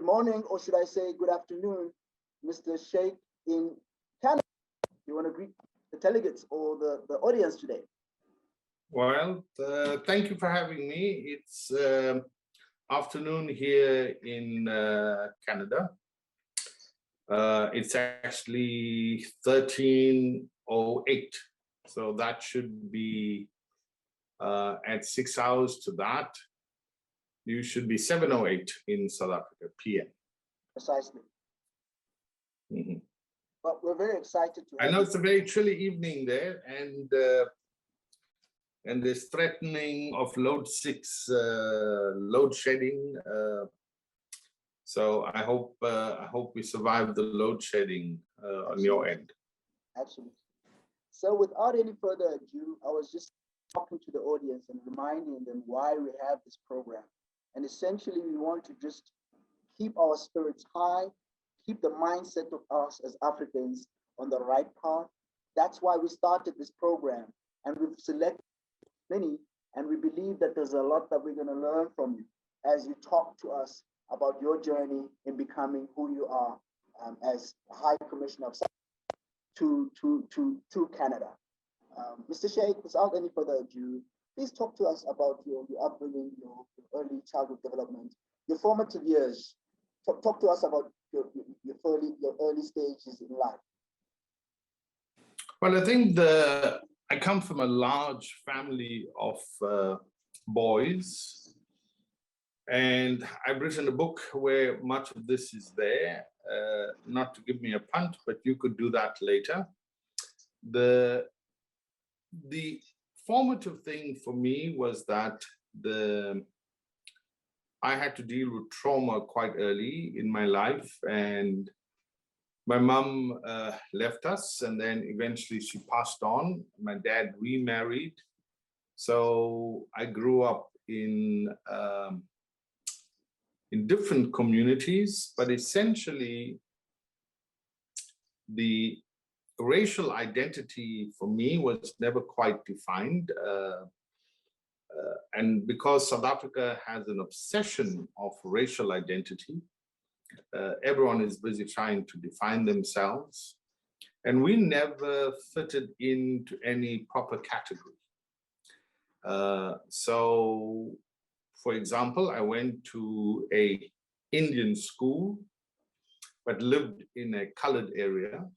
morning, or should I say good afternoon, Mr. Shaik in Canada. You want to greet the delegates or the audience today? Well, thank you for having me. It's afternoon here in Canada. It's actually 13:08, so that should be at 6 hours to that. You should be 7:08 in South Africa, PM. Precisely. Mm-hmm. But we're very excited to. I know it's a very chilly evening there, and there's threatening of load shedding. So I hope we survive the load shedding on your end. Absolutely. So without any further ado, I was just talking to the audience and reminding them why we have this program. And essentially, we want to just keep our spirits high, keep the mindset of us as Africans on the right path. That's why we started this program, and we've selected many, and we believe that there's a lot that we're going to learn from you as you talk to us about your journey in becoming who you are as High Commissioner of to Canada. Mr. Shaik, without any further ado, please talk to us about your upbringing, your early childhood development, your formative years. Talk to us about your early stages in life. Well, I think I come from a large family of boys, and I've written a book where much of this is there. Not to give me a punt, but you could do that later. The formative thing for me was that I had to deal with trauma quite early in my life, and my mom left us, and then eventually she passed on. My dad remarried, so I grew up in different communities, but essentially the racial identity for me was never quite defined. And because South Africa has an obsession of racial identity, everyone is busy trying to define themselves. And we never fitted into any proper category. So, for example, I went to an Indian school, but lived in a colored area.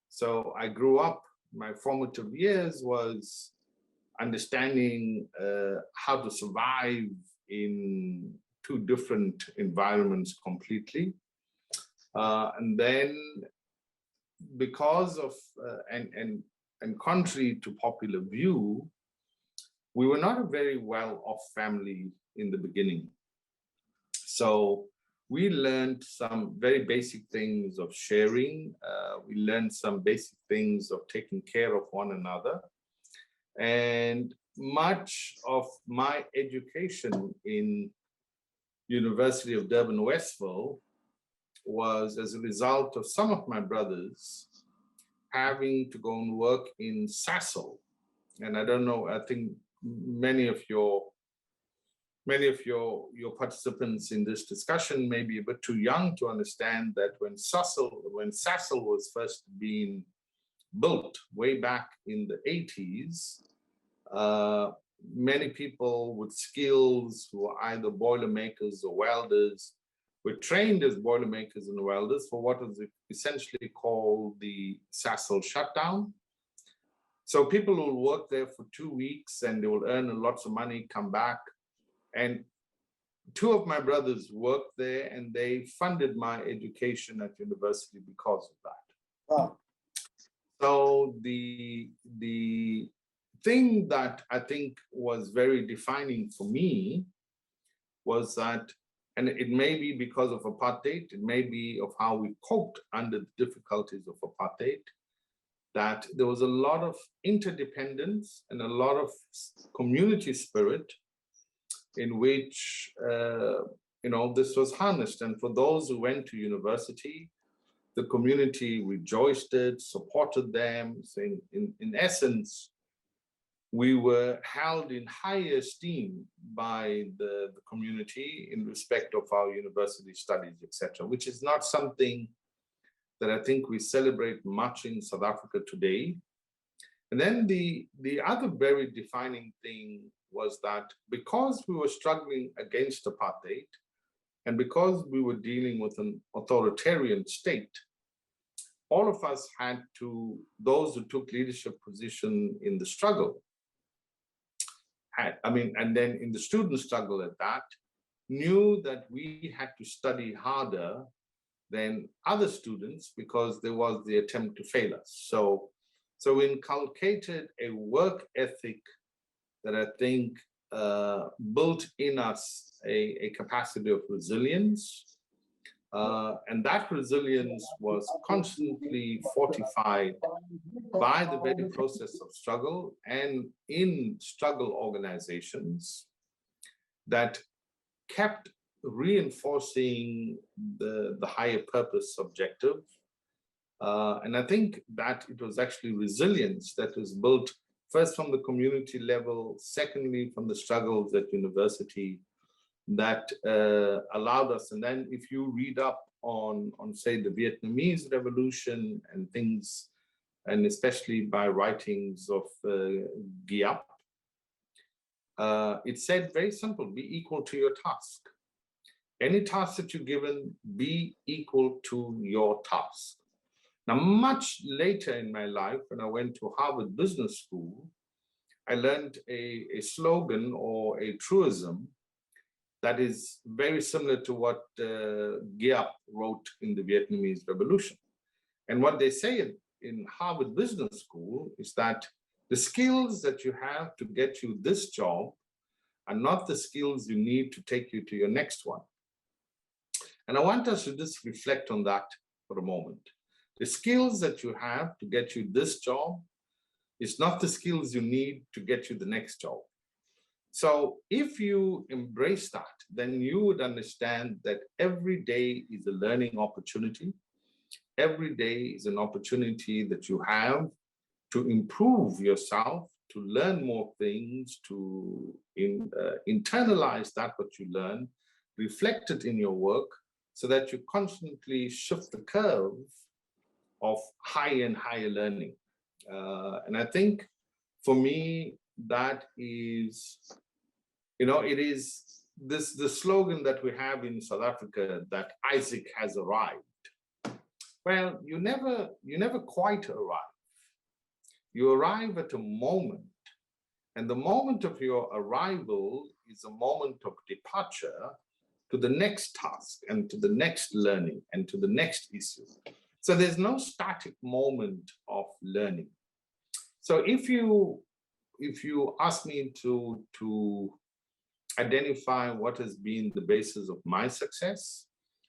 So I grew up, my formative years was understanding how to survive in two different environments completely. And then because of, and contrary to popular view, we were not a very well-off family in the beginning. So we learned some very basic things of sharing. We learned some basic things of taking care of one another. And much of my education in University of Durban, Westville was as a result of some of my brothers having to go and work in Sasol. And I don't know, I think many of your participants in this discussion may be a bit too young to understand that when Sasol was first being built way back in the 80s, many people with skills who were either boilermakers or welders were trained as boilermakers and welders for what was essentially called the Sasol shutdown. So people will work there for 2 weeks and they will earn lots of money, come back. And two of my brothers worked there, and they funded my education at university because of that. Wow. So the thing that I think was very defining for me was that, and it may be because of apartheid, it may be of how we coped under the difficulties of apartheid, that there was a lot of interdependence and a lot of community spirit in which this was harnessed. And for those who went to university, the community rejoiced it, supported them. So in essence, we were held in high esteem by the community in respect of our university studies, etc., which is not something that I think we celebrate much in South Africa today. And then the other very defining thing was that because we were struggling against apartheid and because we were dealing with an authoritarian state, all of us had to, those who took leadership position in the struggle, and then in the student struggle at that, knew that we had to study harder than other students because there was the attempt to fail us. So we inculcated a work ethic that I think built in us a capacity of resilience. And that resilience was constantly fortified by the very process of struggle and in struggle organizations that kept reinforcing the higher purpose objective. And I think that it was actually resilience that was built first from the community level, secondly from the struggles at university that allowed us. And then if you read up on say the Vietnamese Revolution and things, and especially by writings of Giap, it said very simple: be equal to your task. Any task that you're given, be equal to your task. Now, much later in my life, when I went to Harvard Business School, I learned a slogan or a truism that is very similar to what Giap wrote in the Vietnamese Revolution. And what they say in Harvard Business School is that the skills that you have to get you this job are not the skills you need to take you to your next one. And I want us to just reflect on that for a moment. The skills that you have to get you this job is not the skills you need to get you the next job. So if you embrace that, then you would understand that every day is a learning opportunity. Every day is an opportunity that you have to improve yourself, to learn more things, to internalize that what you learn, reflect it in your work, so that you constantly shift the curve of higher and higher learning. And I think for me, that is, it is the slogan that we have in South Africa, that Isaac has arrived. Well, you never quite arrive. You arrive at a moment, and the moment of your arrival is a moment of departure to the next task and to the next learning and to the next issue. So there's no static moment of learning. So if you ask me to identify what has been the basis of my success,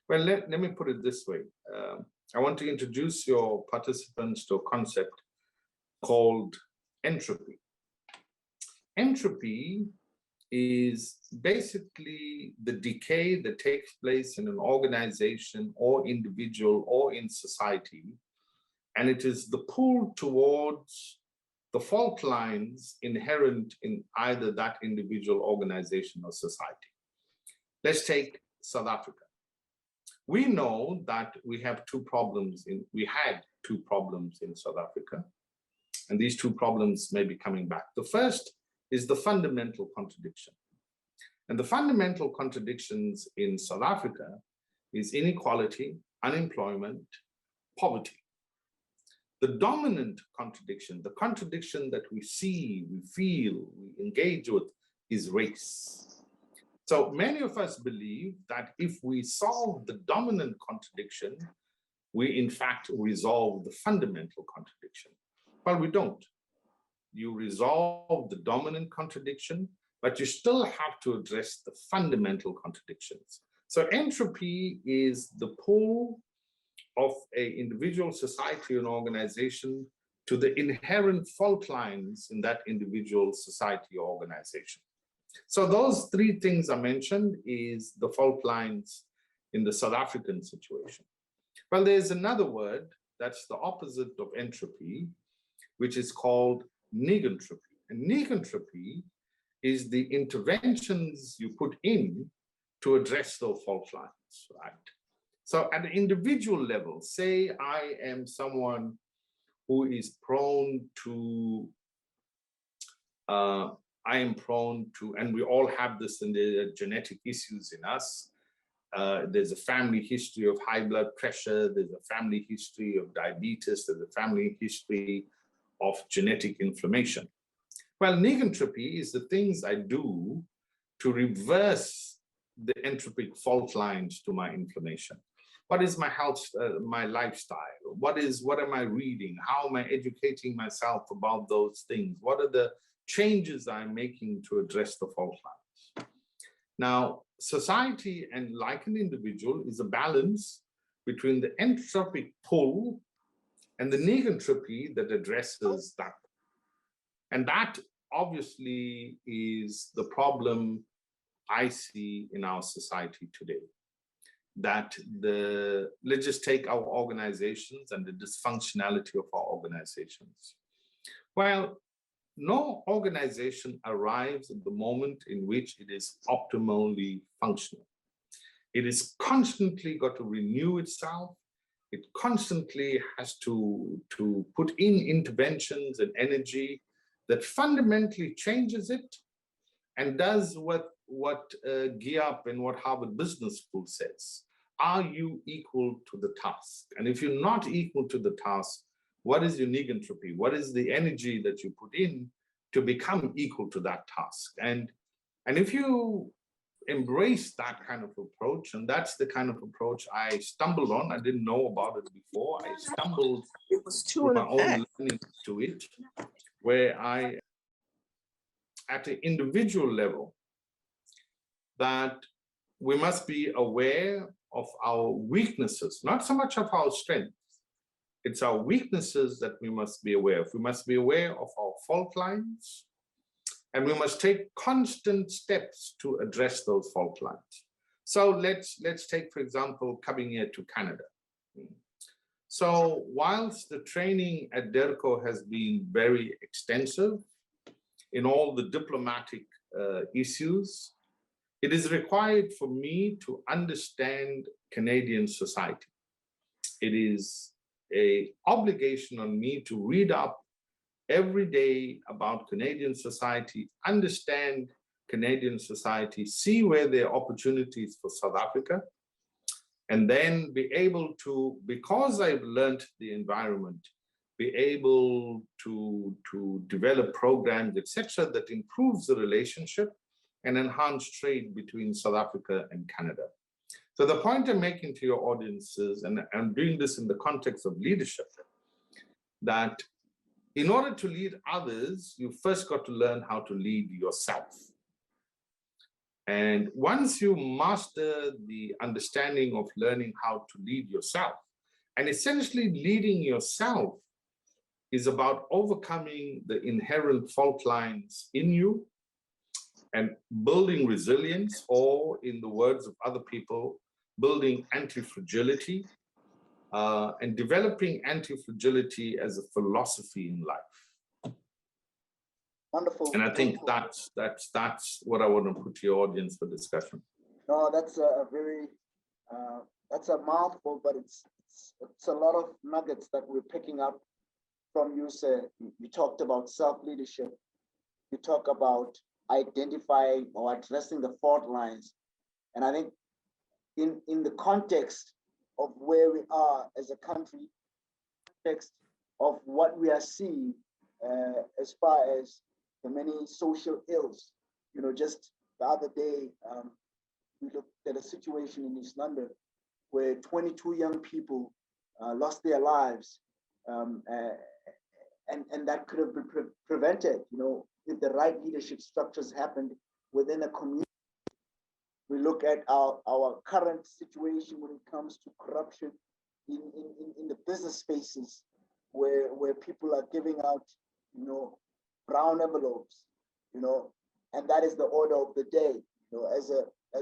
well, let me put it this way. I want to introduce your participants to a concept called entropy. Entropy is basically the decay that takes place in an organization or individual or in society, and it is the pull towards the fault lines inherent in either that individual, organization, or society. Let's take South Africa. We know that we had two problems in South Africa, and these two problems may be coming back. The first is the fundamental contradiction. And the fundamental contradictions in South Africa is inequality, unemployment, poverty. The dominant contradiction, the contradiction that we see, we feel, we engage with, is race. So many of us believe that if we solve the dominant contradiction, we in fact resolve the fundamental contradiction. Well, we don't. You resolve the dominant contradiction, but you still have to address the fundamental contradictions. So entropy is the pull of an individual, society, and organization to the inherent fault lines in that individual, society, or organization. So those three things I mentioned is the fault lines in the South African situation. Well, there's another word that's the opposite of entropy, which is called negentropy. And negentropy is the interventions you put in to address those fault lines, right? So at the individual level, say I am someone who is prone to, I am prone to, and we all have this in the genetic issues in us. There's a family history of high blood pressure. There's a family history of diabetes. There's a family history of genetic inflammation. Well, negentropy is the things I do to reverse the entropic fault lines to my inflammation. What is my health, my lifestyle? What am I reading? How am I educating myself about those things? What are the changes I'm making to address the fault lines? Now, society and like an individual is a balance between the entropic pull and the negentropy that addresses that. And that obviously is the problem I see in our society today. That let's just take our organizations and the dysfunctionality of our organizations. Well, no organization arrives at the moment in which it is optimally functional. It is constantly got to renew itself. It constantly has to put in interventions and energy that fundamentally changes it and does what GEAP and what Harvard Business School says. Are you equal to the task? And if you're not equal to the task, what is your negentropy? What is the energy that you put in to become equal to that task? And if you embrace that kind of approach, and that's the kind of approach I stumbled on. I didn't know about it before. I stumbled through my own learning to it, where I, at an individual level, that we must be aware of our weaknesses, not so much of our strengths. It's our weaknesses that we must be aware of. We must be aware of our fault lines, and we must take constant steps to address those fault lines. So let's take, for example, coming here to Canada. So whilst the training at DERCO has been very extensive in all the diplomatic issues, it is required for me to understand Canadian society. It is an obligation on me to read up every day about Canadian society, understand Canadian society, see where there are opportunities for South Africa, and then be able to, because I've learned the environment, be able to develop programs, etc., that improves the relationship and enhance trade between South Africa and Canada. So the point I'm making to your audiences, and I'm doing this in the context of leadership, that in order to lead others, you first got to learn how to lead yourself. And once you master the understanding of learning how to lead yourself, and essentially leading yourself is about overcoming the inherent fault lines in you and building resilience, or in the words of other people, building anti-fragility, and developing anti-fragility as a philosophy in life. Wonderful. And I think wonderful. that's what I want to put to your audience for discussion. No, that's a very, that's a mouthful, but it's a lot of nuggets that we're picking up from you, sir. You talked about self-leadership. You talk about identifying or addressing the fault lines. And I think in the context of where we are as a country, context of what we are seeing as far as the many social ills. You know, just the other day, we looked at a situation in East London where 22 young people lost their lives, and that could have been prevented, you know, if the right leadership structures happened within a community. We look at our current situation when it comes to corruption in the business spaces where people are giving out, you know, brown envelopes, you know, and that is the order of the day. You know, as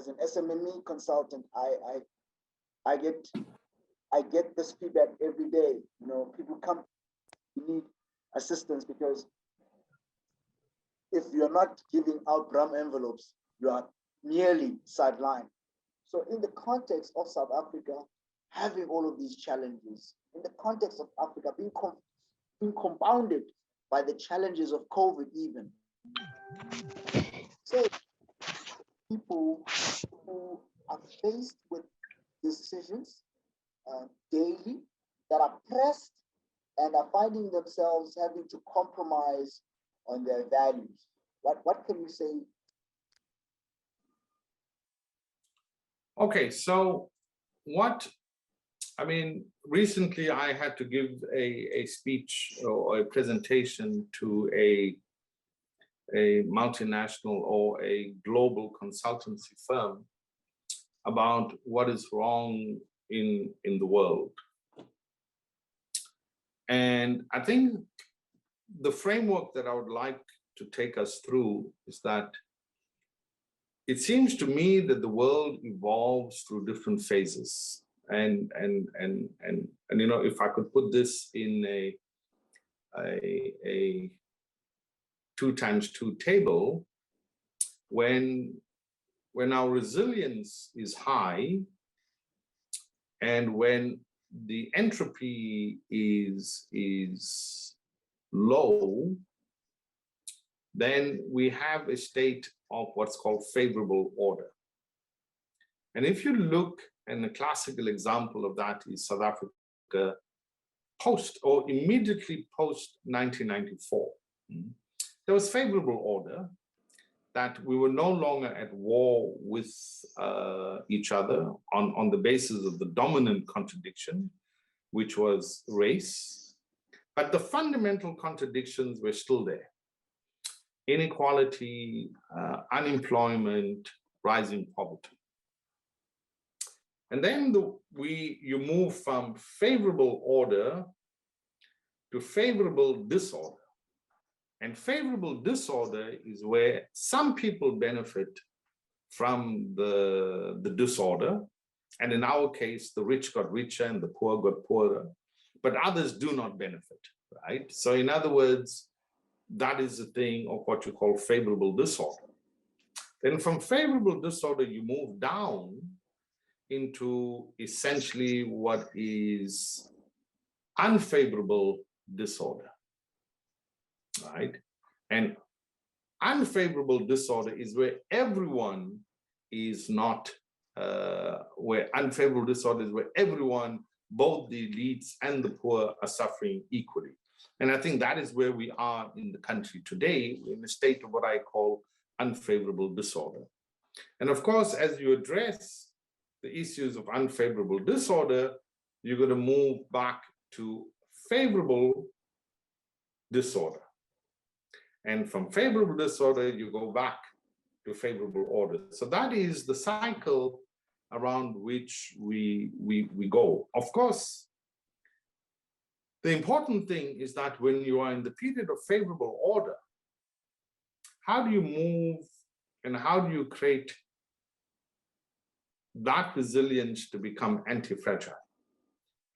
an SMME consultant, I get this feedback every day. You know, people come, you need assistance because if you're not giving out drum envelopes, you are merely sidelined. So in the context of South Africa, having all of these challenges, in the context of Africa being compounded by the challenges of COVID even, so people who are faced with decisions daily that are pressed and are finding themselves having to compromise on their values. What can you say? Okay, so recently I had to give a speech or a presentation to a multinational or a global consultancy firm about what is wrong in the world. And I think the framework that I would like to take us through is that it seems to me that the world evolves through different phases. And you know, if I could put this in a 2x2 table, when our resilience is high and when the entropy is low, then we have a state of what's called favorable order. And if you look, and a classical example of that is South Africa post or immediately post 1994. There was favorable order, that we were no longer at war with each other on the basis of the dominant contradiction, which was race. But the fundamental contradictions were still there. Inequality, unemployment, rising poverty. And then you move from favorable order to favorable disorder. And favorable disorder is where some people benefit from the disorder. And in our case, the rich got richer and the poor got poorer, but others do not benefit, right? So in other words, that is the thing of what you call favorable disorder. Then from favorable disorder, you move down into essentially what is unfavorable disorder, right? And unfavorable disorder is where everyone is not, where unfavorable disorder is where everyone, both the elites and the poor, are suffering equally. And I think that is where we are in the country today, in a state of what I call unfavorable disorder. And of course, as you address the issues of unfavorable disorder, you're going to move back to favorable disorder. And from favorable disorder, you go back to favorable order. So that is the cycle around which we go. Of course, the important thing is that when you are in the period of favorable order, how do you move and how do you create that resilience to become anti-fragile?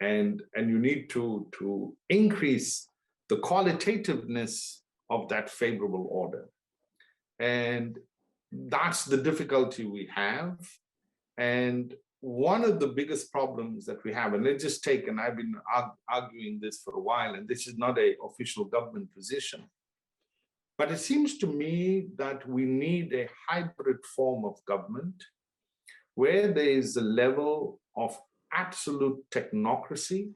And you need to increase the qualitativeness of that favorable order. And that's the difficulty we have. And one of the biggest problems that we have, and let's just take, and I've been arguing this for a while, and this is not an official government position, but it seems to me that we need a hybrid form of government where there is a level of absolute technocracy,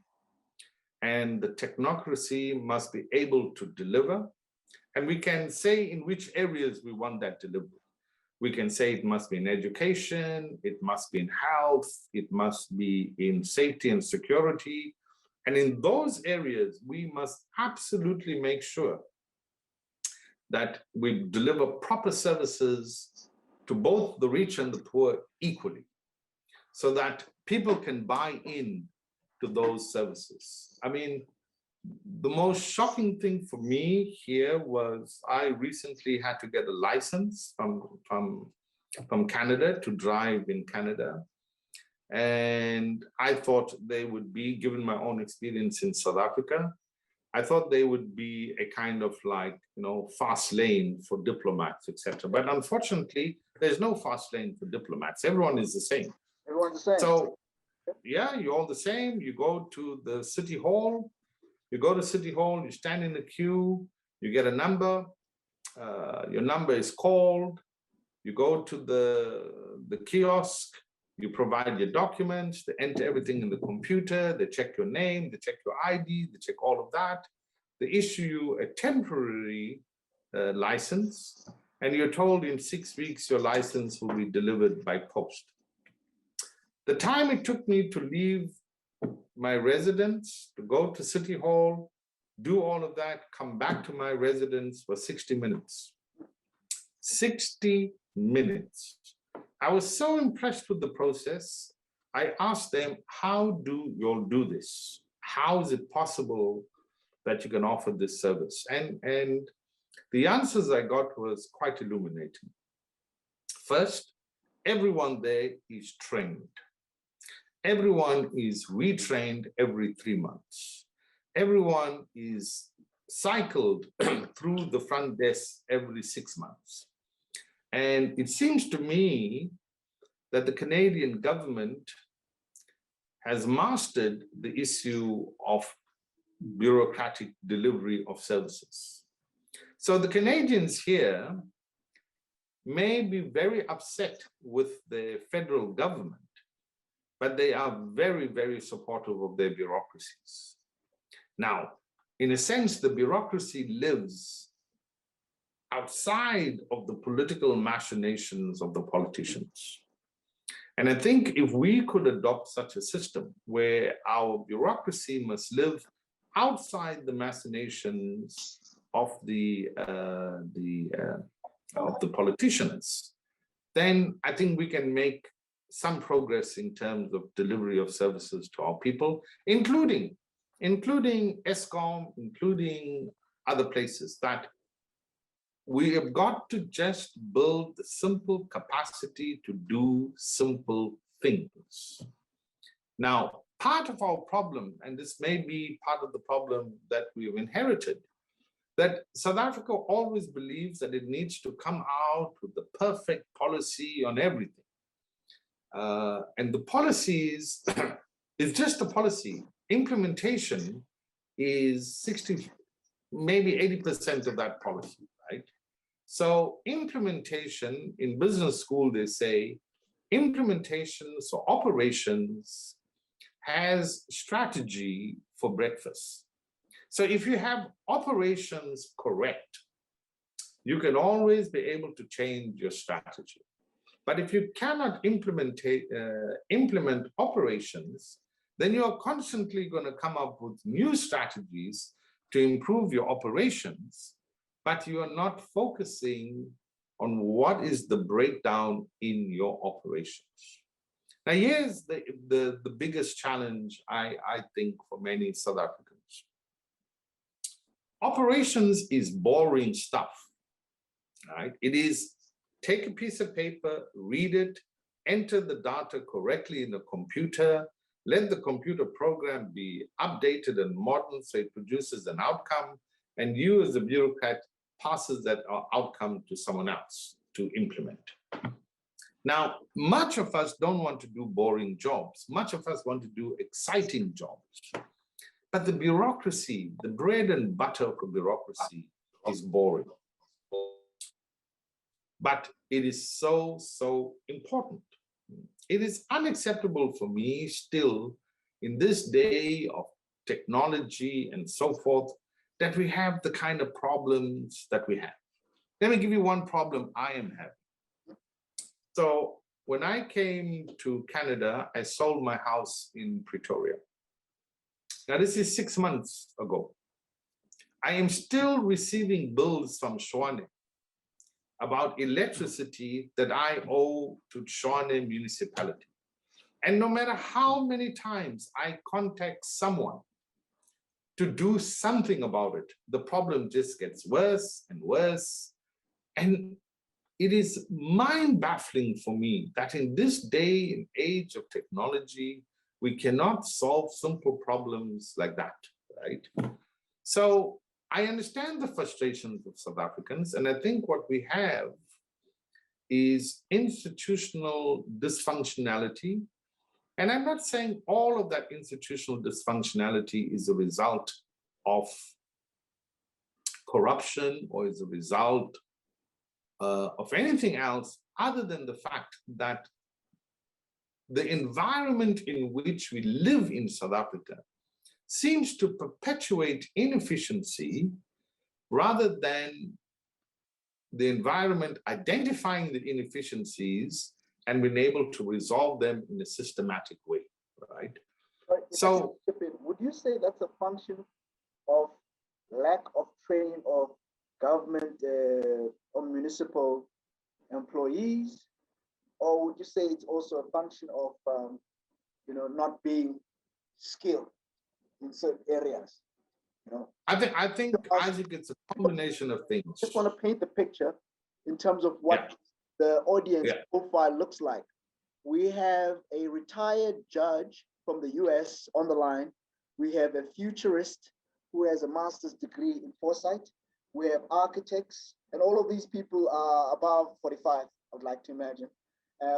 and the technocracy must be able to deliver. And we can say in which areas we want that delivery. We can say it must be in education, it must be in health, it must be in safety and security. And in those areas, we must absolutely make sure that we deliver proper services to both the rich and the poor equally, so that people can buy in to those services. I mean, the most shocking thing for me here was I recently had to get a license from Canada to drive in Canada. And I thought they would be, given my own experience in South Africa, I thought they would be a kind of like, fast lane for diplomats, etc. But unfortunately, there's no fast lane for diplomats. Everyone is the same. Everyone's the same. So, yeah, you're all the same. You go to the city hall, you stand in the queue, you get a number, your number is called, you go to the kiosk, you provide your documents, they enter everything in the computer, they check your name, they check your ID, they check all of that. They issue you a temporary license, and you're told in 6 weeks your license will be delivered by post. The time it took me to leave my residence, to go to City Hall, do all of that, come back to my residence was 60 minutes. 60 minutes. I was so impressed with the process. I asked them, how do you all do this? How is it possible that you can offer this service? And the answers I got was quite illuminating. First, everyone there is trained. Everyone is retrained every 3 months. Everyone is cycled through the front desk every 6 months. And it seems to me that the Canadian government has mastered the issue of bureaucratic delivery of services. So the Canadians here may be very upset with the federal government, but they are very, very supportive of their bureaucracies. Now, in a sense, the bureaucracy lives outside of the political machinations of the politicians. And I think if we could adopt such a system where our bureaucracy must live outside the machinations of the politicians, then I think we can make some progress in terms of delivery of services to our people, including ESCOM, including other places, that we have got to just build the simple capacity to do simple things. Now, part of our problem, and this may be part of the problem that we've inherited, that South Africa always believes that it needs to come out with the perfect policy on everything. And the policies is just a policy. Implementation is 60, maybe 80% of that policy, right? So implementation, in business school, they say, implementations or operations has strategy for breakfast. So if you have operations correct, you can always be able to change your strategy. But if you cannot implement operations, then you are constantly going to come up with new strategies to improve your operations, but you are not focusing on what is the breakdown in your operations. Now, here's the biggest challenge, I think, for many South Africans. Operations is boring stuff, right? It is take a piece of paper, read it, enter the data correctly in the computer, let the computer program be updated and modern so it produces an outcome, and you as a bureaucrat passes that outcome to someone else to implement. Now, much of us don't want to do boring jobs. Much of us want to do exciting jobs. But the bureaucracy, the bread and butter of the bureaucracy is boring. But it is so, so important. It is unacceptable for me still in this day of technology and so forth that we have the kind of problems that we have. Let me give you one problem I am having. So when I came to Canada, I sold my house in Pretoria. Now this is 6 months ago. I am still receiving bills from Tshwane about electricity that I owe to Tshwane municipality. And no matter how many times I contact someone to do something about it, the problem just gets worse and worse. And it is mind-baffling for me that in this day and age of technology, we cannot solve simple problems like that, right? So I understand the frustrations of South Africans, and I think what we have is institutional dysfunctionality. And I'm not saying all of that institutional dysfunctionality is a result of corruption or is a result of anything else other than the fact that the environment in which we live in South Africa seems to perpetuate inefficiency rather than the environment identifying the inefficiencies and being able to resolve them in a systematic way, right? So, would you say that's a function of lack of training of government or municipal employees, or would you say it's also a function of not being skilled in certain areas? I think Isaac, it's a combination of things. Just want to paint the picture in terms of what the audience profile looks like. We have a retired judge from the US on the line. We have a futurist who has a master's degree in foresight. We have architects, and all of these people are above 45, I would like to imagine.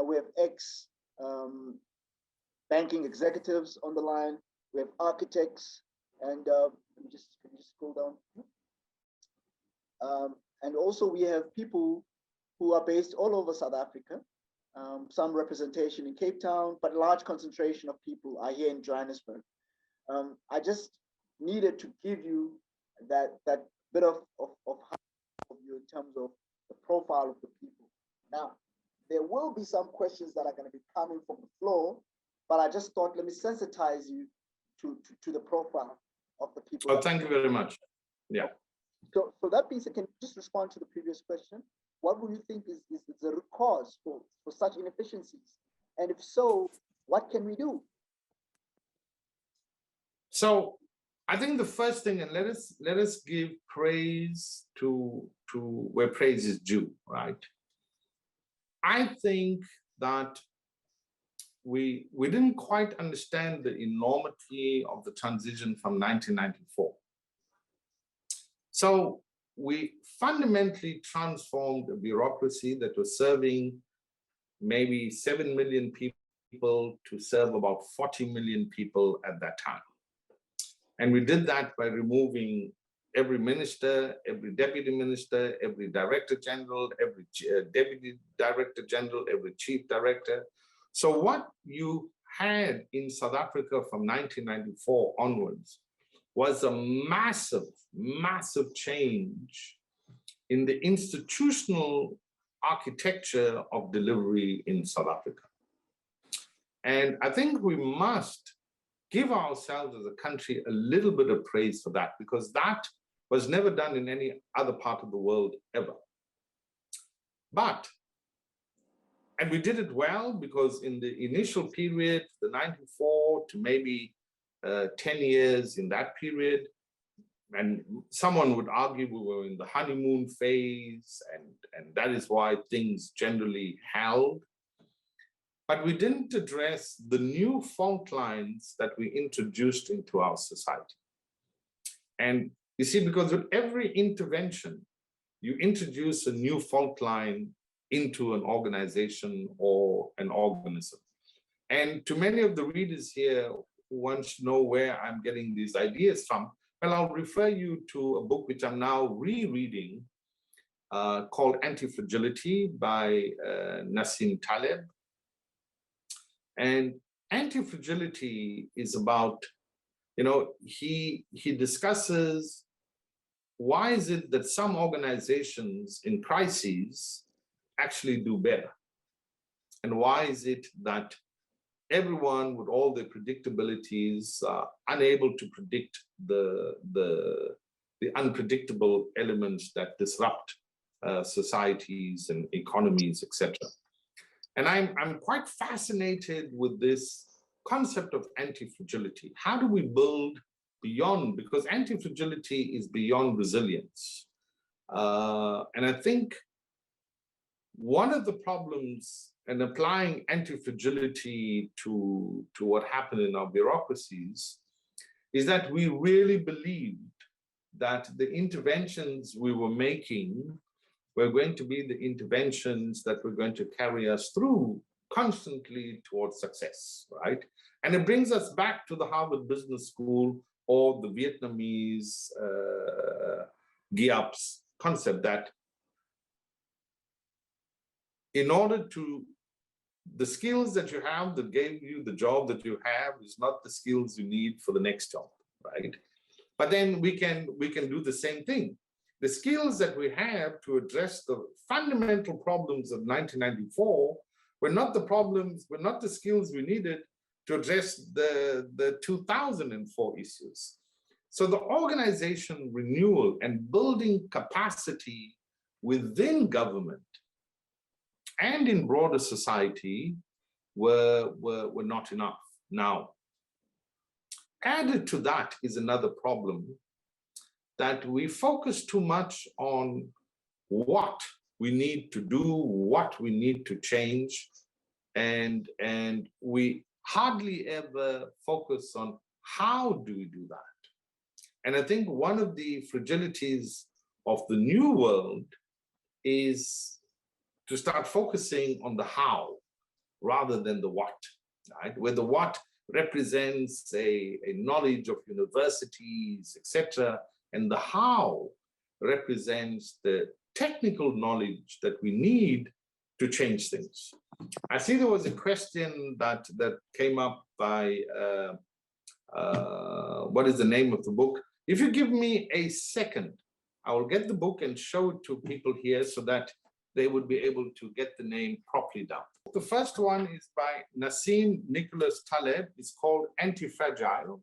We have banking executives on the line. We have architects, and can you just scroll down? And also we have people who are based all over South Africa. Some representation in Cape Town, but large concentration of people are here in Johannesburg. I just needed to give you that bit of you in terms of the profile of the people. Now, there will be some questions that are going to be coming from the floor, but I just thought, let me sensitize you to the profile of the people. Oh, thank you very much. Yeah. So that being said, can you just respond to the previous question? What would you think is the root cause for such inefficiencies? And if so, what can we do? So I think the first thing, and let us give praise to where praise is due, right? I think that we didn't quite understand the enormity of the transition from 1994. So we fundamentally transformed a bureaucracy that was serving maybe 7 million people to serve about 40 million people at that time. And we did that by removing every minister, every deputy minister, every director general, every deputy director general, every chief director. So what you had in South Africa from 1994 onwards was a massive, massive change in the institutional architecture of delivery in South Africa. And I think we must give ourselves as a country a little bit of praise for that, because that was never done in any other part of the world ever. And we did it well, because in the initial period, the 94 to maybe 10 years in that period, and someone would argue we were in the honeymoon phase, and that is why things generally held. But we didn't address the new fault lines that we introduced into our society. And you see, because with every intervention, you introduce a new fault line into an organization or an organism. And to many of the readers here who want to know where I'm getting these ideas from, well, I'll refer you to a book which I'm now rereading called Anti-Fragility by Nassim Taleb. And anti-fragility is about, he discusses why is it that some organizations in crises actually do better? And why is it that everyone with all their predictabilities are unable to predict the unpredictable elements that disrupt societies and economies, etc. And I'm quite fascinated with this concept of anti-fragility. How do we build beyond? Because anti-fragility is beyond resilience. And I think one of the problems in applying anti-fragility to what happened in our bureaucracies is that we really believed that the interventions we were making were going to be the interventions that were going to carry us through constantly towards success, right? And it brings us back to the Harvard Business School or the Vietnamese GIAP's concept that in order to, the skills that you have that gave you the job that you have is not the skills you need for the next job, right? But then we can do the same thing. The skills that we have to address the fundamental problems of 1994 were not the problems, were not the skills we needed to address the 2004 issues. So the organization renewal and building capacity within government and in broader society were not enough. Now, added to that is another problem, that we focus too much on what we need to do, what we need to change, and we hardly ever focus on how do we do that. And I think one of the fragilities of the new world is to start focusing on the how rather than the what, right? Where the what represents a knowledge of universities, etc., and the how represents the technical knowledge that we need to change things. I see there was a question that came up by, what is the name of the book? If you give me a second, I will get the book and show it to people here so that they would be able to get the name properly down. The first one is by Nassim Nicholas Taleb. It's called Anti-Fragile.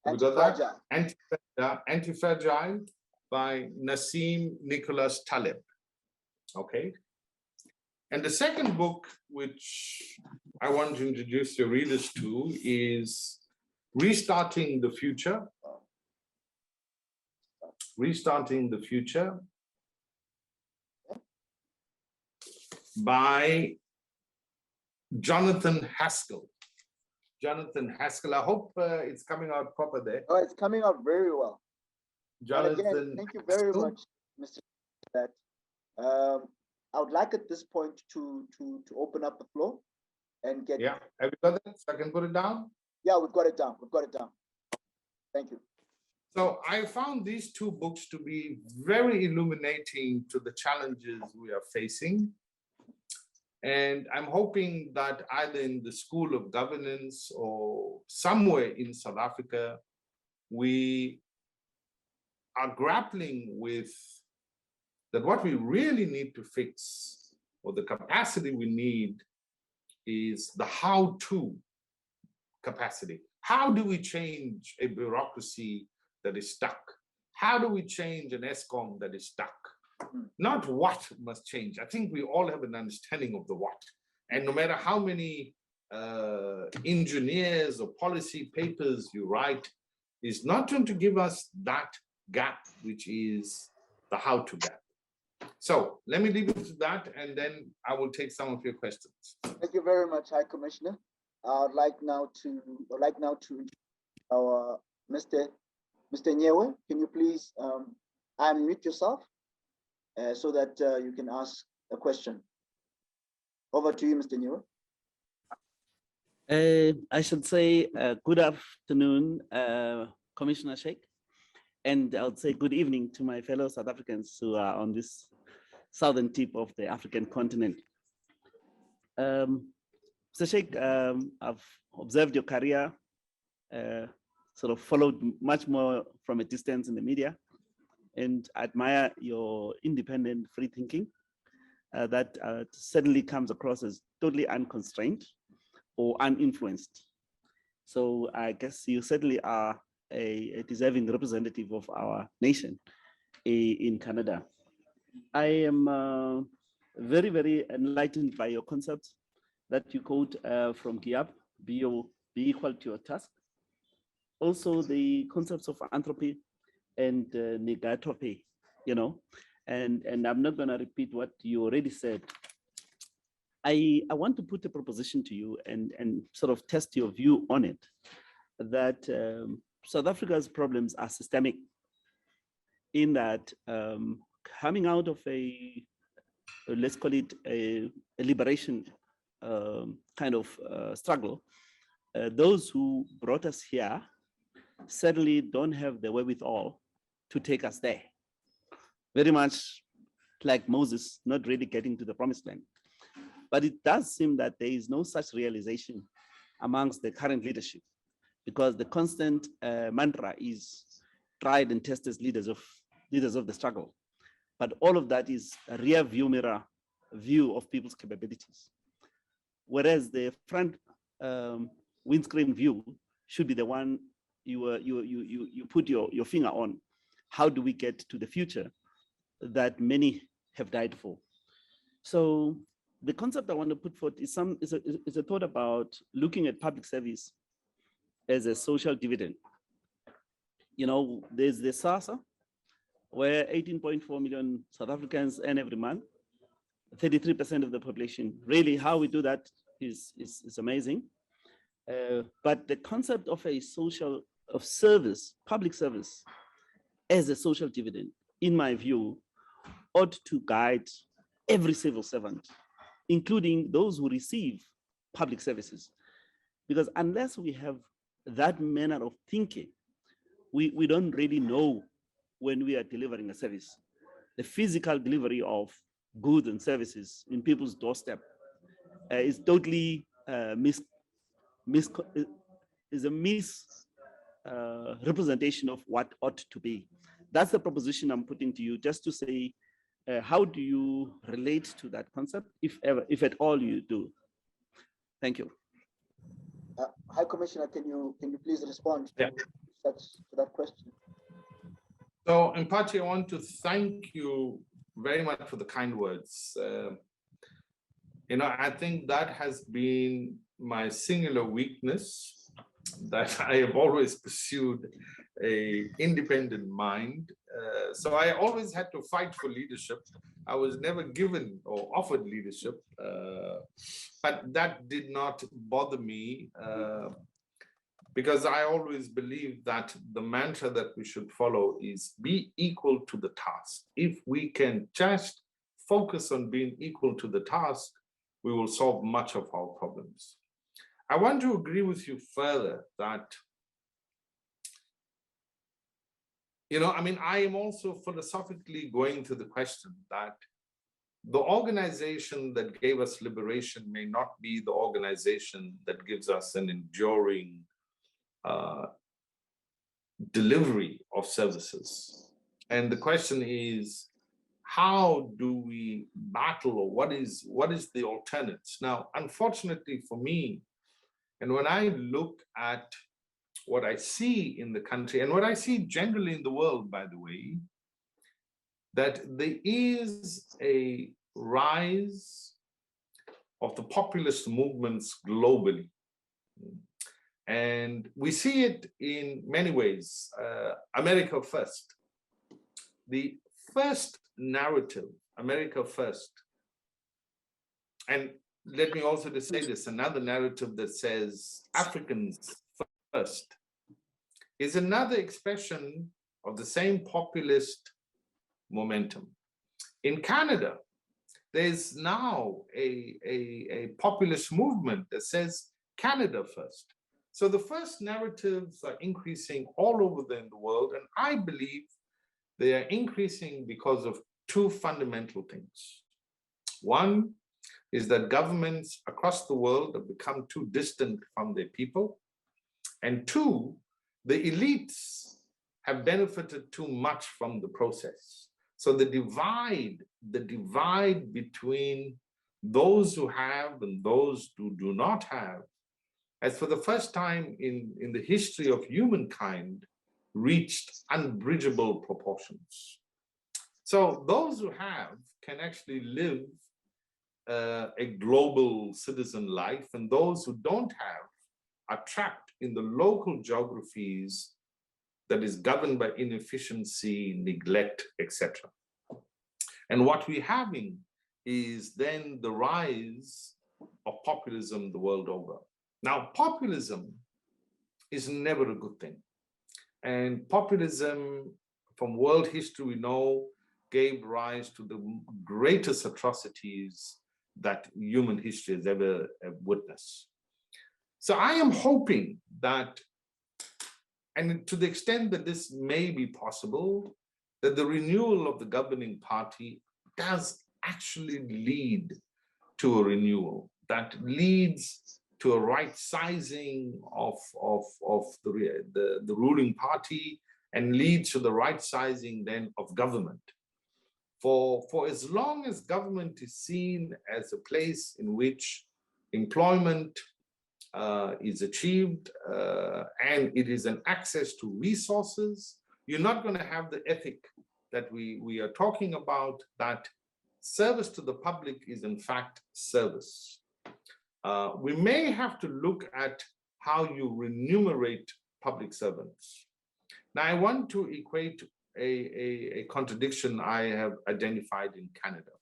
Have we got that? Anti-Fragile by Nassim Nicholas Taleb. Okay. And the second book, which I want to introduce your readers to, is Restarting the Future. Restarting the Future by Jonathan Haskell. Jonathan Haskell. I hope it's coming out proper there. Oh, it's coming out very well. Jonathan, again, thank you very much, Mr. That I would like at this point to open up the floor and get. Yeah, have you got that? So I can put it down? Yeah, we've got it down. We've got it down. Thank you. So I found these two books to be very illuminating to the challenges we are facing. And I'm hoping that either in the School of Governance or somewhere in South Africa, we are grappling with that what we really need to fix, or the capacity we need, is the how-to capacity. How do we change a bureaucracy that is stuck? How do we change an ESCOM that is stuck? Not what must change. I think we all have an understanding of the what. And no matter how many engineers or policy papers you write, is not going to give us that gap, which is the how-to gap. So let me leave it to that, and then I will take some of your questions. Thank you very much, High Commissioner. I'd like now to our Mr. Nyewe. Can you please unmute yourself so that you can ask a question? Over to you, Mr. Nyewe. I should say good afternoon, Commissioner Shaik, and I would say good evening to my fellow South Africans who are on this southern tip of the African continent. Mr. Shaik, I've observed your career, sort of followed much more from a distance in the media, and admire your independent free thinking that certainly comes across as totally unconstrained or uninfluenced. So I guess you certainly are a deserving representative of our nation in Canada. I am very, very enlightened by your concepts that you quote from GIAP, be equal to your task. Also the concepts of anthropy and negatropy, you know, and I'm not gonna repeat what you already said. I want to put a proposition to you and sort of test your view on it, that South Africa's problems are systemic in that coming out of let's call it a liberation kind of struggle, those who brought us here certainly don't have the wherewithal to take us there. Very much like Moses not really getting to the promised land. But it does seem that there is no such realization amongst the current leadership, because the constant mantra is tried and tested leaders of the struggle. But all of that is a rear view mirror view of people's capabilities. Whereas the front windscreen view should be the one you put your finger on. How do we get to the future that many have died for? So the concept I want to put forth is a thought about looking at public service as a social dividend. You know, there's the SASA, where 18.4 million South Africans earn every month, 33% of the population. Really, how we do that is amazing. But the concept of service, public service, as a social dividend, in my view, ought to guide every civil servant, including those who receive public services. Because unless we have that manner of thinking, we don't really know when we are delivering a service. The physical delivery of goods and services in people's doorstep is totally representation of what ought to be. That's the proposition I'm putting to you, just to say, how do you relate to that concept, if at all you do? Thank you. High Commissioner, can you please respond to that question? So, Mpati, I want to thank you very much for the kind words. I think that has been my singular weakness, that I have always pursued an independent mind. So I always had to fight for leadership. I was never given or offered leadership, but that did not bother me, because I always believe that the mantra that we should follow is be equal to the task. If we can just focus on being equal to the task, we will solve much of our problems. I want to agree with you further that, I am also philosophically going to the question that the organization that gave us liberation may not be the organization that gives us an enduring delivery of services. And the question is, how do we battle, or what is the alternates? Now, unfortunately for me, and when I look at what I see in the country and what I see generally in the world, by the way, that there is a rise of the populist movements globally. And we see it in many ways. America first. The first narrative, America first. And let me also just say this, another narrative that says Africans first is another expression of the same populist momentum. In Canada, there's now a populist movement that says Canada first. So the first narratives are increasing all over the world, and I believe they are increasing because of two fundamental things. One is that governments across the world have become too distant from their people. And two, the elites have benefited too much from the process. So the divide between those who have and those who do not have has, for the first time in the history of humankind, reached unbridgeable proportions. So those who have can actually live a global citizen life, and those who don't have are trapped in the local geographies that is governed by inefficiency, neglect, etc. And what we're having is then the rise of populism the world over. Now, populism is never a good thing. And populism from world history, we know, gave rise to the greatest atrocities that human history has ever witnessed. So I am hoping that, and to the extent that this may be possible, that the renewal of the governing party does actually lead to a renewal that leads to a right sizing of the ruling party and leads to the right sizing then of government. For as long as government is seen as a place in which employment is achieved and it is an access to resources, you're not going to have the ethic that we are talking about, that service to the public is in fact service. We may have to look at how you remunerate public servants. Now, I want to equate a contradiction I have identified in Canada.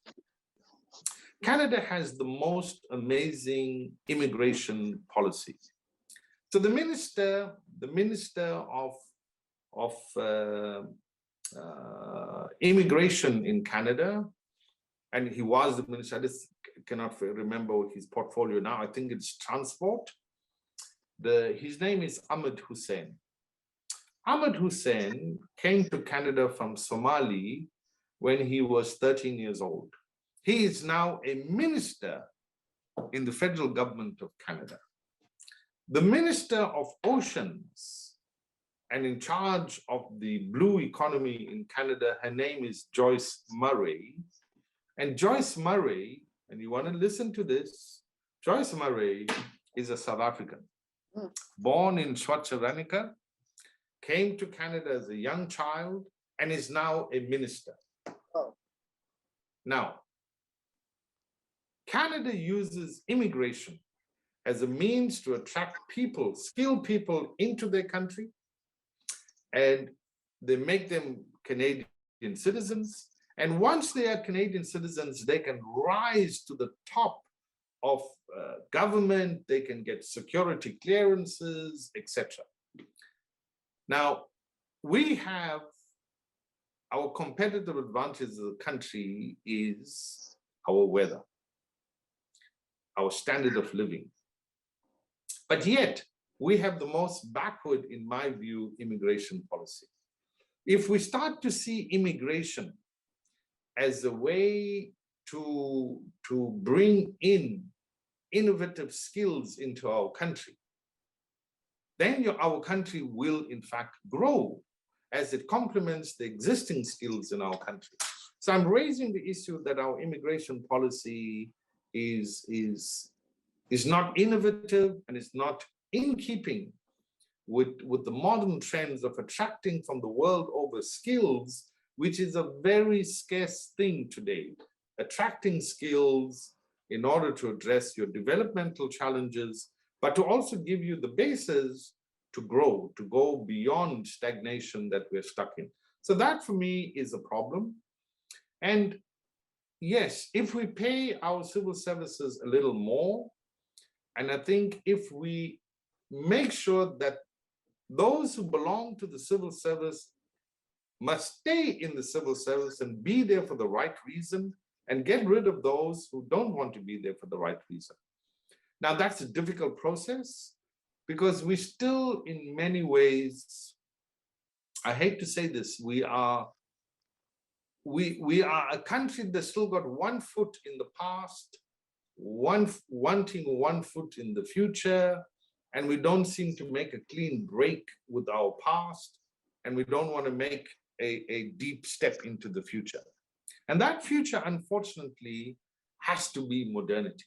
Canada has the most amazing immigration policy. So the minister of immigration in Canada, and he was the minister, I just cannot remember his portfolio now, I think it's transport. His name is Ahmed Hussein. Ahmed Hussein came to Canada from Somali when he was 13 years old. He is now a minister in the federal government of Canada. The Minister of Oceans and in charge of the blue economy in Canada, her name is Joyce Murray. And Joyce Murray, and you want to listen to this, Joyce Murray is a South African, born in Schwarzeranica, came to Canada as a young child, and is now a minister. Oh. Now, Canada uses immigration as a means to attract people, skilled people into their country, and they make them Canadian citizens. And once they are Canadian citizens, they can rise to the top of government, they can get security clearances, etc. Now, we have our competitive advantage as a country is our weather, our standard of living. But yet, we have the most backward, in my view, immigration policy. If we start to see immigration as a way to bring in innovative skills into our country, then our country will in fact grow as it complements the existing skills in our country. So I'm raising the issue that our immigration policy is not innovative and is not in keeping with the modern trends of attracting from the world over skills, which is a very scarce thing today. Attracting skills in order to address your developmental challenges, but to also give you the basis to grow, to go beyond stagnation that we're stuck in. So that for me is a problem. And yes, if we pay our civil services a little more, and I think if we make sure that those who belong to the civil service must stay in the civil service and be there for the right reason, and get rid of those who don't want to be there for the right reason. Now, that's a difficult process because we still, in many ways, I hate to say this, we are a country that's still got one foot in the past, wanting one foot in the future, and we don't seem to make a clean break with our past, and we don't want to make a deep step into the future. And that future, unfortunately, has to be modernity.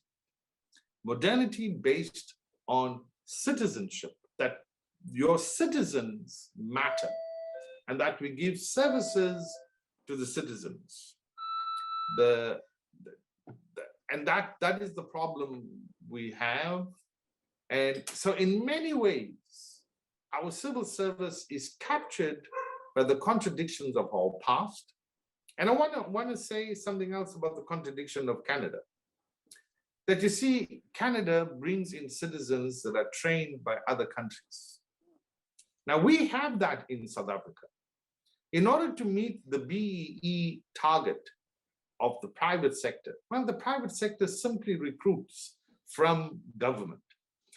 Modernity based on citizenship, that your citizens matter, and that we give services to the citizens. And that is the problem we have. And so in many ways, our civil service is captured by the contradictions of our past. And I want to say something else about the contradiction of Canada. That you see, Canada brings in citizens that are trained by other countries. Now we have that in South Africa. In order to meet the BEE target of the private sector, well, the private sector simply recruits from government.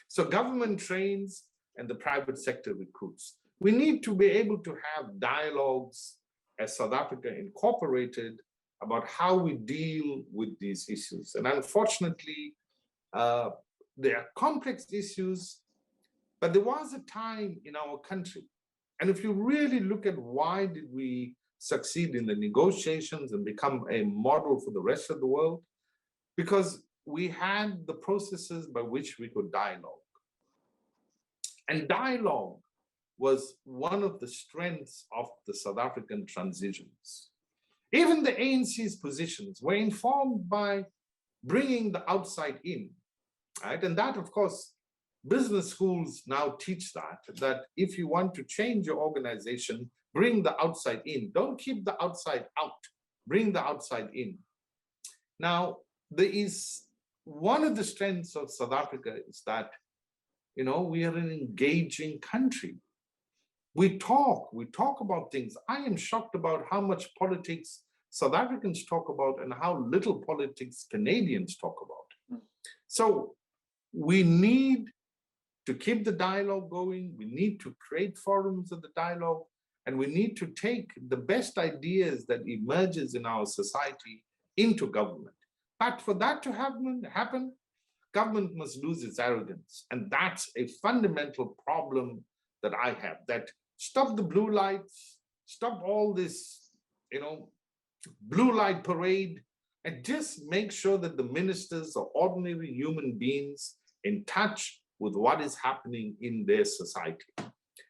So government trains and the private sector recruits. We need to be able to have dialogues as South Africa Incorporated about how we deal with these issues. And unfortunately, they are complex issues, but there was a time in our country, and if you really look at why did we succeed in the negotiations and become a model for the rest of the world, because we had the processes by which we could dialogue. And dialogue was one of the strengths of the South African transitions. Even the ANC's positions were informed by bringing the outside in, right? And that, of course, business schools now teach that if you want to change your organization, bring the outside in. Don't keep the outside out, bring the outside in. Now, there is one of the strengths of South Africa is that, you know, we are an engaging country. We talk about things. I am shocked about how much politics South Africans talk about and how little politics Canadians talk about. So we need to keep the dialogue going. We need to create forums of the dialogue, and we need to take the best ideas that emerges in our society into government. But for that to happen, government must lose its arrogance. And that's a fundamental problem that I have, that stop the blue lights, stop all this, you know, blue light parade, and just make sure that the ministers are ordinary human beings in touch with what is happening in their society.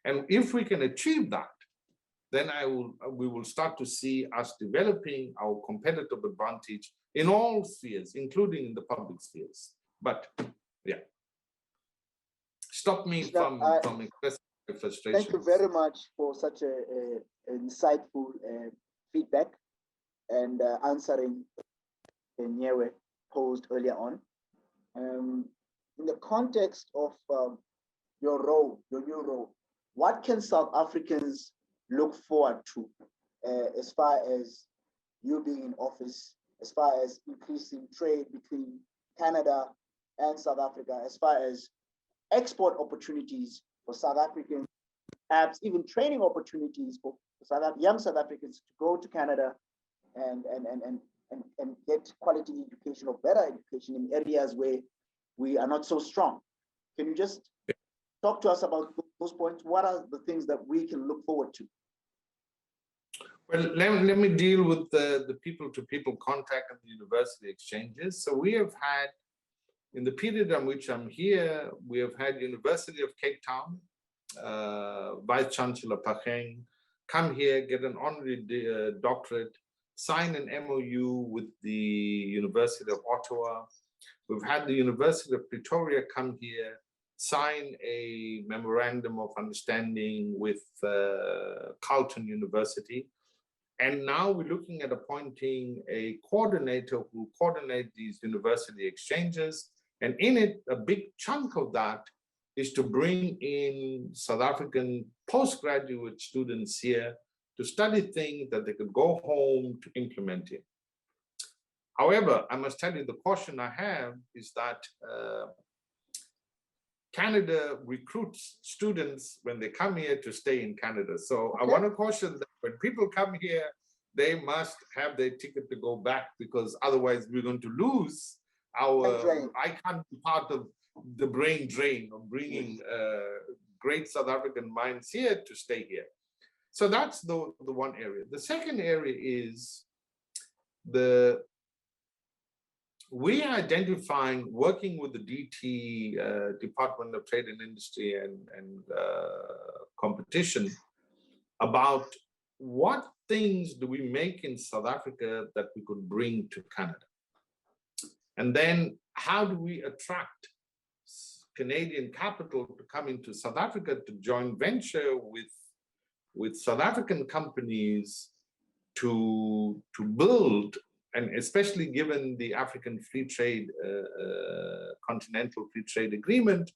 And if we can achieve that, then we will start to see us developing our competitive advantage in all spheres, including in the public spheres. But yeah, stop me from expressing my frustration. Thank you very much for such a insightful feedback and answering the Nyewe posed earlier on. In the context of your new role, what can South Africans look forward to as far as you being in office, as far as increasing trade between Canada and South Africa, as far as export opportunities for South Africans, perhaps even training opportunities for young South Africans to go to Canada and get quality education or better education in areas where we are not so strong. Can you just talk to us about those points? What are the things that we can look forward to? Well, let me deal with the people-to-people contact and the university exchanges. So we have had, in the period on which I'm here, we have had University of Cape Town, Vice Chancellor Pacheng, come here, get an honorary doctorate, sign an MOU with the University of Ottawa. We've had the University of Pretoria come here, sign a memorandum of understanding with Carleton University. And now we're looking at appointing a coordinator who will coordinate these university exchanges. And in it, a big chunk of that is to bring in South African postgraduate students here to study things that they could go home to implement it. However, I must tell you, the caution I have is that Canada recruits students when they come here to stay in Canada. So I want to caution that when people come here, they must have their ticket to go back, because otherwise we're going to lose our, I can't be part of the brain drain of bringing great South African minds here to stay here. So that's the one area. The second area is we are identifying, working with the DT, Department of Trade and Industry and Competition, about what things do we make in South Africa that we could bring to Canada? And then how do we attract Canadian capital to come into South Africa to join venture with South African companies to build, and especially given the African Free Trade, Continental Free Trade Agreement,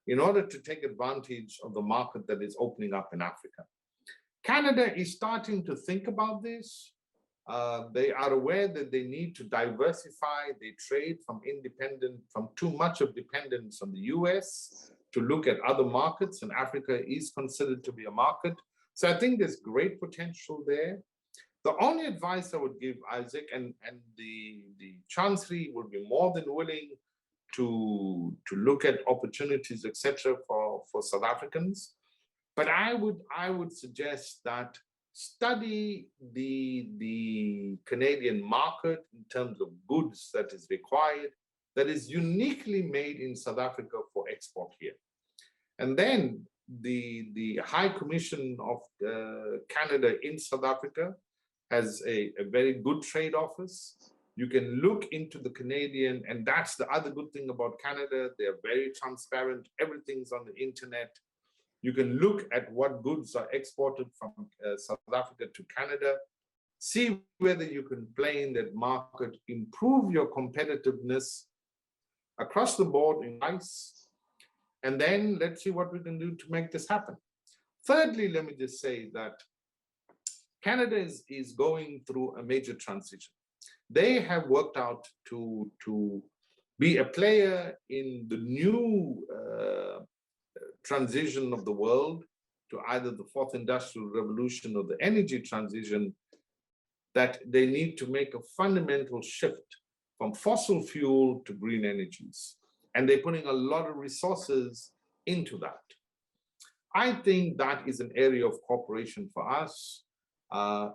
in order to take advantage of the market that is opening up in Africa. Canada is starting to think about this. They are aware that they need to diversify their trade from too much of dependence on the US to look at other markets, and Africa is considered to be a market. So I think there's great potential there. The only advice I would give, Isaac, and the Chancery will be more than willing to look at opportunities, etc., for South Africans. But I would suggest that study the Canadian market in terms of goods that is required, that is uniquely made in South Africa for export here. And then the High Commission of Canada in South Africa has a very good trade office. You can look into the Canadian, and that's the other good thing about Canada. They're very transparent. Everything's on the internet. You can look at what goods are exported from South Africa to Canada, see whether you can play in that market, improve your competitiveness across the board in price, and then let's see what we can do to make this happen. Thirdly, let me just say that Canada is going through a major transition. They have worked out to be a player in the new transition of the world to either the fourth industrial revolution or the energy transition, that they need to make a fundamental shift from fossil fuel to green energies. And they're putting a lot of resources into that. I think that is an area of cooperation for us.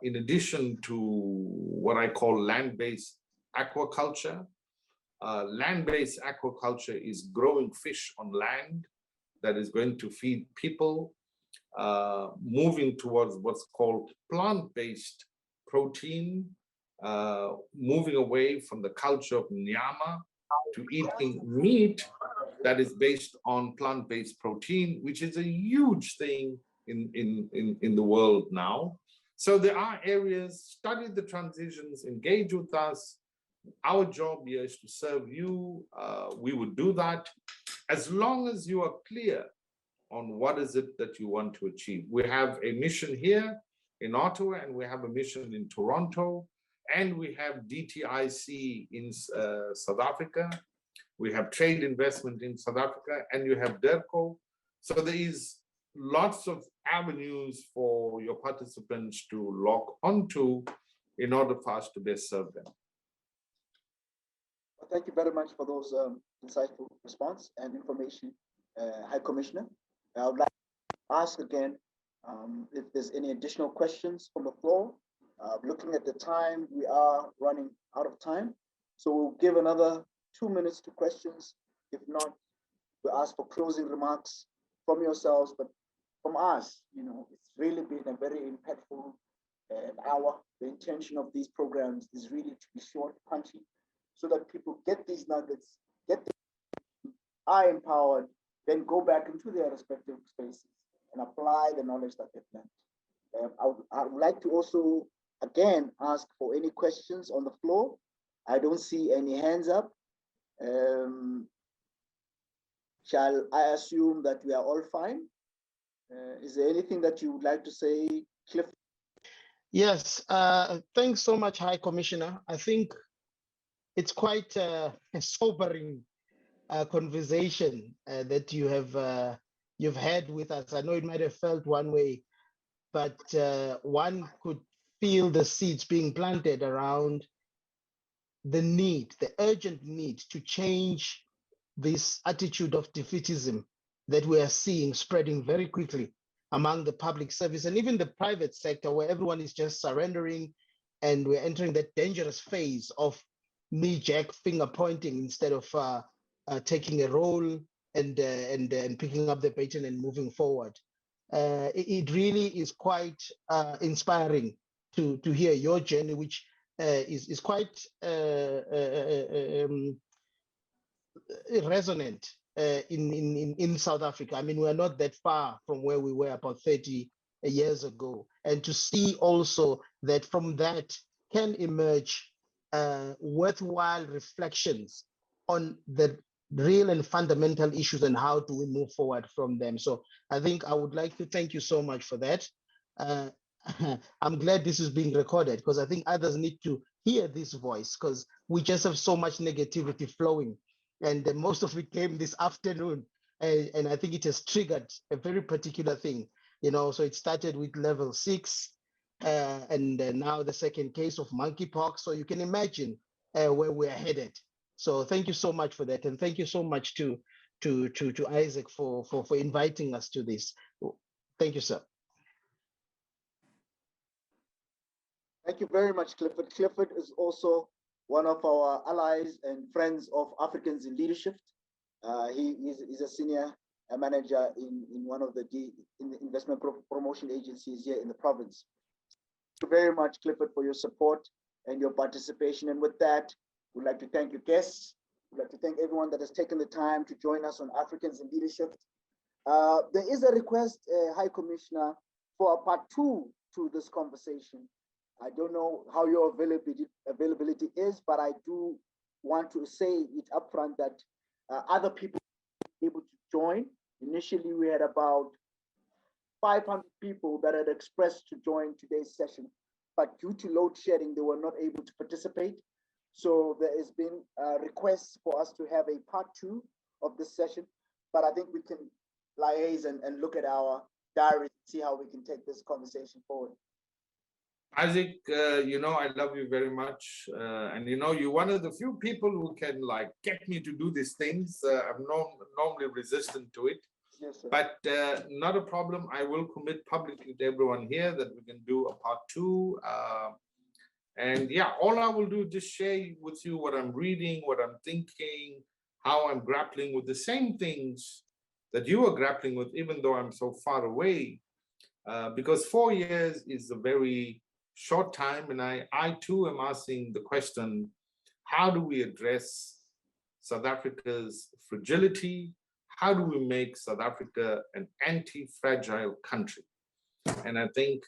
In addition to what I call land-based aquaculture. Land-based aquaculture is growing fish on land that is going to feed people, moving towards what's called plant-based protein, moving away from the culture of nyama to eating meat that is based on plant-based protein, which is a huge thing in the world now. So there are areas, study the transitions, engage with us. Our job here is to serve you. We would do that as long as you are clear on what is it that you want to achieve. We have a mission here in Ottawa, and we have a mission in Toronto, and we have DTIC in South Africa. We have trade investment in South Africa, and you have DERCO. So there is lots of avenues for your participants to lock onto in order for us to best serve them. Well, thank you very much for those insightful response and information, High Commissioner. I would like to ask again if there's any additional questions from the floor. Looking at the time, we are running out of time. So we'll give another 2 minutes to questions. If not, we'll ask for closing remarks from yourselves, but from us, it's really been a very impactful hour. The intention of these programs is really to be short, punchy, so that people get these nuggets, are empowered, then go back into their respective spaces and apply the knowledge that they've learned. I would like to also, again, ask for any questions on the floor. I don't see any hands up. Shall I assume that we are all fine? Is there anything that you would like to say, Cliff? Yes, thanks so much, High Commissioner. I think it's quite a sobering conversation that you've had with us. I know it might have felt one way, but one could feel the seeds being planted around the urgent need to change this attitude of defeatism that we are seeing spreading very quickly among the public service and even the private sector, where everyone is just surrendering, and we're entering that dangerous phase of knee-jerk finger pointing instead of taking a role and picking up the baton and moving forward. It really is quite inspiring to hear your journey, which is quite resonant in South Africa. I mean, we're not that far from where we were about 30 years ago. And to see also that from that can emerge worthwhile reflections on the real and fundamental issues and how do we move forward from them. So I think I would like to thank you so much for that. Uh, I'm glad this is being recorded because I think others need to hear this voice because we just have so much negativity flowing, and most of it came this afternoon, and I think it has triggered a very particular thing, you know. So it started with level 6, and now the second case of monkeypox. So you can imagine where we're headed. So thank you so much for that, and thank you so much to Isaac for inviting us to this. Thank you, sir. Thank you very much, Clifford. Clifford is also one of our allies and friends of Africans in Leadership. He is a senior manager in one of the investment promotion agencies here in the province. Thank you very much, Clifford, for your support and your participation. And with that, we'd like to thank your guests. We'd like to thank everyone that has taken the time to join us on Africans in Leadership. There is a request, High Commissioner, for a part 2 to this conversation. I don't know how your availability is, but I do want to say it upfront that other people were able to join. Initially, we had about 500 people that had expressed to join today's session, but due to load shedding, they were not able to participate. So there has been requests for us to have a part 2 of this session, but I think we can liaise and look at our diary, see how we can take this conversation forward. Isaac, you know, I love you very much. And you know, you're one of the few people who can like get me to do these things. I'm normally resistant to it. Yes, sir. But not a problem. I will commit publicly to everyone here that we can do a part 2. And yeah, all I will do is just share with you what I'm reading, what I'm thinking, how I'm grappling with the same things that you are grappling with, even though I'm so far away. Because 4 years is a very short time. And I too am asking the question, how do we address South Africa's fragility? How do we make South Africa an anti-fragile country? And I think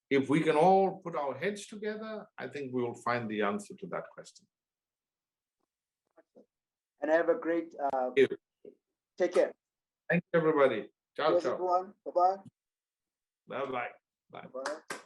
if we can all put our heads together, I think we will find the answer to that question. And have a great, take care. Thanks, everybody. Ciao, Cheers, ciao. everyone. Bye-bye. Bye-bye. Bye. Bye.